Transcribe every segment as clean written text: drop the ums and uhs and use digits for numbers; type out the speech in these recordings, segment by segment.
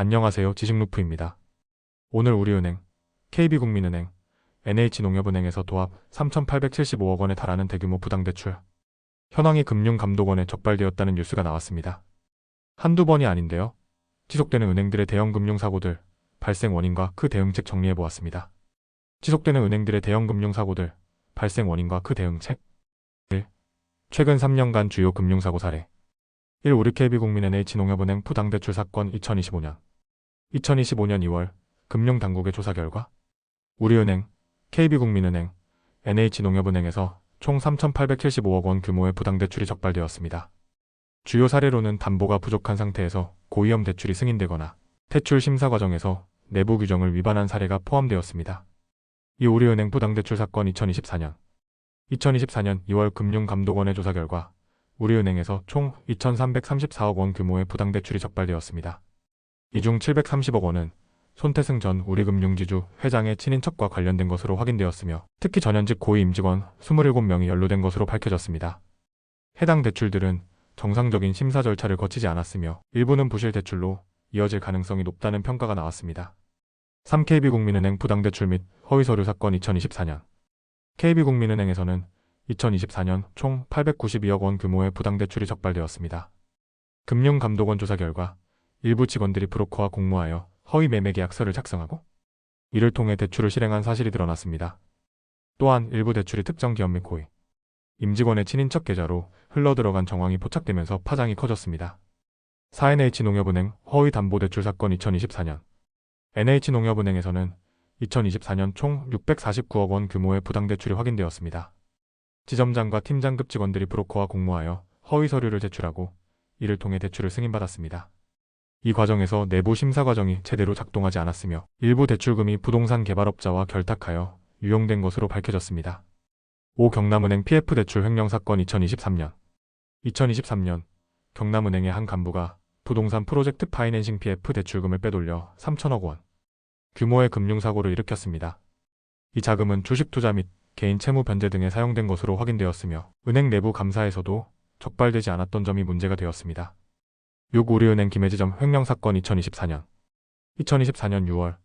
안녕하세요. 지식루프입니다. 오늘 우리은행, KB국민은행, NH농협은행에서 도합 3,875억 원에 달하는 대규모 부당대출, 현황이 금융감독원에 적발되었다는 뉴스가 나왔습니다. 한두 번이 아닌데요. 지속되는 은행들의 대형 금융사고들, 발생 원인과 그 대응책 정리해보았습니다. 지속되는 은행들의 대형 금융사고들, 발생 원인과 그 대응책 1. 최근 3년간 주요 금융사고 사례 1. 우리 KB국민 NH농협은행 부당대출 사건 2025년 2월 금융당국의 조사 결과 우리은행, KB국민은행, NH농협은행에서 총 3,875억 원 규모의 부당대출이 적발되었습니다. 주요 사례로는 담보가 부족한 상태에서 고위험 대출이 승인되거나 대출 심사 과정에서 내부 규정을 위반한 사례가 포함되었습니다. 이 우리은행 부당대출 사건 2024년 2월 금융감독원의 조사 결과 우리은행에서 총 2,334억 원 규모의 부당대출이 적발되었습니다. 이 중 730억 원은 손태승 전 우리금융지주 회장의 친인척과 관련된 것으로 확인되었으며 특히 전현직 고위 임직원 27명이 연루된 것으로 밝혀졌습니다. 해당 대출들은 정상적인 심사 절차를 거치지 않았으며 일부는 부실 대출로 이어질 가능성이 높다는 평가가 나왔습니다. 3. KB국민은행 부당대출 및 허위서류 사건 2024년 KB국민은행에서는 2024년 총 892억 원 규모의 부당대출이 적발되었습니다. 금융감독원 조사 결과 일부 직원들이 브로커와 공모하여 허위 매매 계약서를 작성하고 이를 통해 대출을 실행한 사실이 드러났습니다. 또한 일부 대출이 특정 기업 및 고위 임직원의 친인척 계좌로 흘러들어간 정황이 포착되면서 파장이 커졌습니다. 4. NH농협은행 허위담보대출 사건 2024년 NH농협은행에서는 2024년 총 649억 원 규모의 부당대출이 확인되었습니다. 지점장과 팀장급 직원들이 브로커와 공모하여 허위 서류를 제출하고 이를 통해 대출을 승인받았습니다. 이 과정에서 내부 심사 과정이 제대로 작동하지 않았으며 일부 대출금이 부동산 개발업자와 결탁하여 유용된 것으로 밝혀졌습니다. 5. 경남은행 PF 대출 횡령 사건 2023년 경남은행의 한 간부가 부동산 프로젝트 파이낸싱 PF 대출금을 빼돌려 3천억 원 규모의 금융사고를 일으켰습니다. 이 자금은 주식 투자 및 개인 채무 변제 등에 사용된 것으로 확인되었으며 은행 내부 감사에서도 적발되지 않았던 점이 문제가 되었습니다. 6. 우리은행 김해지점 횡령 사건 2024년 6월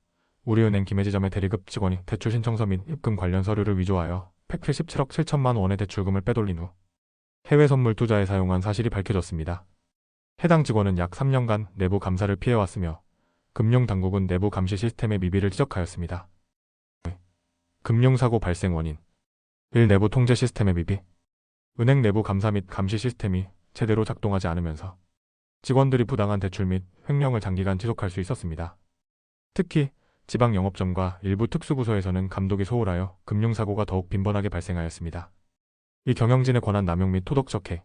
우리은행 김해지점의 대리급 직원이 대출 신청서 및 입금 관련 서류를 위조하여 177억 7천만 원의 대출금을 빼돌린 후 해외 선물 투자에 사용한 사실이 밝혀졌습니다. 해당 직원은 약 3년간 내부 감사를 피해왔으며 금융당국은 내부 감시 시스템의 미비를 지적하였습니다. 금융사고 발생 원인 1. 내부 통제 시스템의 미비 은행 내부 감사 및 감시 시스템이 제대로 작동하지 않으면서 직원들이 부당한 대출 및 횡령을 장기간 지속할 수 있었습니다. 특히 지방 영업점과 일부 특수부서에서는 감독이 소홀하여 금융사고가 더욱 빈번하게 발생하였습니다. 이 경영진의 권한 남용 및 토독적해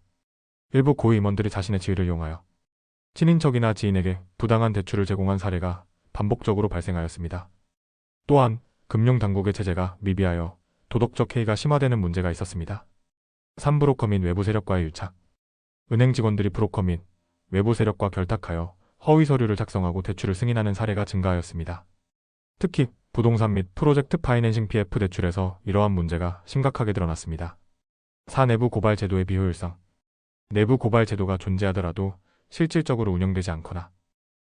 일부 고위 임원들이 자신의 지위를 이용하여 친인척이나 지인에게 부당한 대출을 제공한 사례가 반복적으로 발생하였습니다. 또한 금융당국의 제재가 미비하여 도덕적 해이가 심화되는 문제가 있었습니다. 3. 브로커 및 외부 세력과의 유착 은행 직원들이 브로커 및 외부 세력과 결탁하여 허위 서류를 작성하고 대출을 승인하는 사례가 증가하였습니다. 특히 부동산 및 프로젝트 파이낸싱 PF 대출에서 이러한 문제가 심각하게 드러났습니다. 4. 내부 고발 제도의 비효율성 내부 고발 제도가 존재하더라도 실질적으로 운영되지 않거나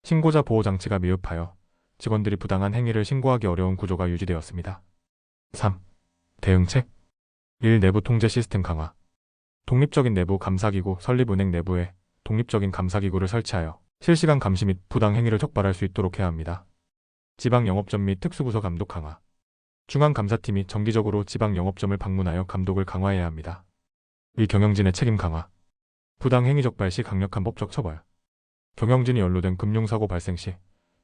신고자 보호 장치가 미흡하여 직원들이 부당한 행위를 신고하기 어려운 구조가 유지되었습니다. 3. 대응책 1. 내부 통제 시스템 강화 독립적인 내부 감사기구 설립 은행 내부에 독립적인 감사기구를 설치하여 실시간 감시 및 부당 행위를 적발할 수 있도록 해야 합니다. 지방 영업점 및 특수부서 감독 강화 중앙감사팀이 정기적으로 지방 영업점을 방문하여 감독을 강화해야 합니다. 2. 경영진의 책임 강화 부당 행위 적발 시 강력한 법적 처벌 경영진이 연루된 금융사고 발생 시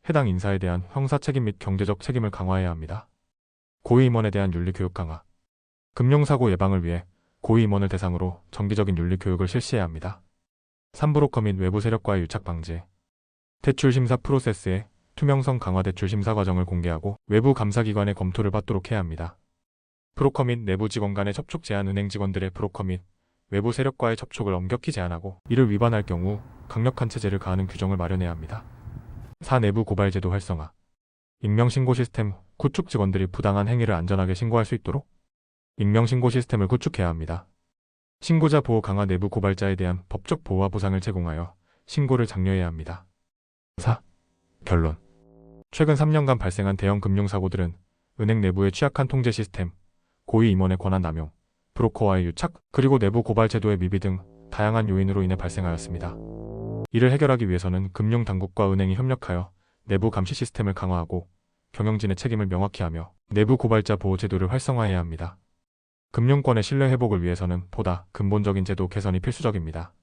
해당 인사에 대한 형사 책임 및 경제적 책임을 강화해야 합니다. 고위 임원에 대한 윤리 교육 강화 금융사고 예방을 위해 고위 임원을 대상으로 정기적인 윤리 교육을 실시해야 합니다. 3. 브로커 및 외부 세력과의 유착 방지 대출 심사 프로세스의 투명성 강화 대출 심사 과정을 공개하고 외부 감사기관의 검토를 받도록 해야 합니다. 브로커 및 내부 직원 간의 접촉 제한 은행 직원들의 브로커 및 외부 세력과의 접촉을 엄격히 제한하고 이를 위반할 경우 강력한 체재를 가하는 규정을 마련해야 합니다. 4. 내부 고발 제도 활성화 익명신고 시스템 구축 직원들이 부당한 행위를 안전하게 신고할 수 있도록 익명신고 시스템을 구축해야 합니다. 신고자 보호 강화 내부 고발자에 대한 법적 보호와 보상을 제공하여 신고를 장려해야 합니다. 4. 결론. 최근 3년간 발생한 대형 금융사고들은 은행 내부의 취약한 통제 시스템, 고위 임원의 권한 남용, 브로커와의 유착, 그리고 내부 고발 제도의 미비 등 다양한 요인으로 인해 발생하였습니다. 이를 해결하기 위해서는 금융당국과 은행이 협력하여 내부 감시 시스템을 강화하고 경영진의 책임을 명확히 하며 내부 고발자 보호 제도를 활성화해야 합니다. 금융권의 신뢰 회복을 위해서는 보다 근본적인 제도 개선이 필수적입니다.